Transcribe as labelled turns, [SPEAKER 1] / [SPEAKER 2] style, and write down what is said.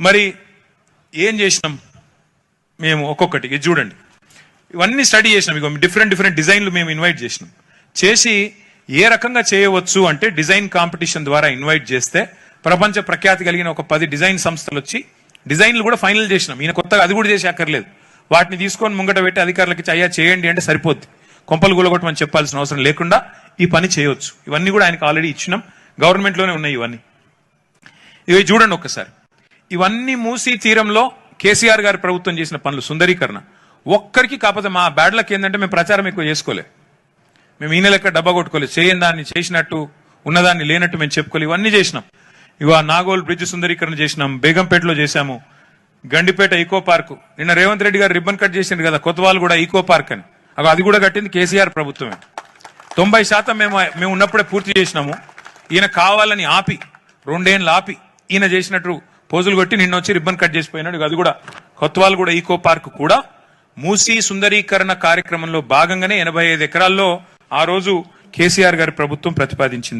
[SPEAKER 1] మరి ఏం చేసినాం మేము ఒక్కొక్కటి ఇది చూడండి, ఇవన్నీ స్టడీ చేసినాం. ఇక డిఫరెంట్ డిజైన్లు మేము ఇన్వైట్ చేసినాం. చేసి ఏ రకంగా చేయవచ్చు అంటే డిజైన్ కాంపిటీషన్ ద్వారా ఇన్వైట్ చేస్తే ప్రపంచ ప్రఖ్యాతి కలిగిన ఒక 10 డిజైన్ సంస్థలు వచ్చి డిజైన్లు కూడా ఫైనల్ చేసినాం. ఈయన కొత్తగా అది కూడా చేసి అక్కర్లేదు, వాటిని తీసుకొని ముంగట పెట్టి అధికారులకి అయ్యా చేయండి అంటే సరిపోద్ది. కొంపలు కూలగొట్టమని చెప్పాల్సిన అవసరం లేకుండా ఈ పని చేయవచ్చు. ఇవన్నీ కూడా ఆయనకు ఆల్రెడీ ఇచ్చినాం, గవర్నమెంట్లోనే ఉన్నాయి ఇవన్నీ. ఇవి చూడండి ఒక్కసారి. ఇవన్నీ మూసీ తీరంలో కేసీఆర్ గారి ప్రభుత్వం చేసిన పనులు సుందరీకరణ. ఒక్కరికి కాకపోతే మా బ్యాడ్ లక్ ఏంటంటే మేము ప్రచారం ఎక్కువ చేసుకోలే, మేము ఈయన లెక్క డబ్బా కొట్టుకోలేదు. చేయని దాన్ని చేసినట్టు, ఉన్నదాన్ని లేనట్టు మేము చెప్పుకోలేదు. ఇవన్నీ చేసినాం. ఇవా నాగోల్ బ్రిడ్జ్ సుందరీకరణ చేసినాం, బేగంపేటలో చేశాము, గండిపేట ఈకో పార్కు. నిన్న రేవంత్ రెడ్డి గారు రిబ్బన్ కట్ చేసిండు కదా కొత్తవాళ్ళు కూడా ఈకో పార్క్ అని, అది కూడా కట్టింది కేసీఆర్ ప్రభుత్వమే. 90% మేము ఉన్నప్పుడే పూర్తి చేసినాము. ఈయన కావాలని ఆపి 2 ఏళ్ళు ఆపి ఈయన చేసినట్టు పోజులు కొట్టి నిన్న వచ్చి రిబ్బన్ కట్ చేసిపోయినాడు. అది కూడా కొత్తవాళ్ళు కూడా ఈకో పార్క్ కూడా మూసీ సుందరీకరణ కార్యక్రమంలో భాగంగానే 85 ఎకరాల్లో ఆ రోజు కేసీఆర్ గారి ప్రభుత్వం ప్రతిపాదించింది.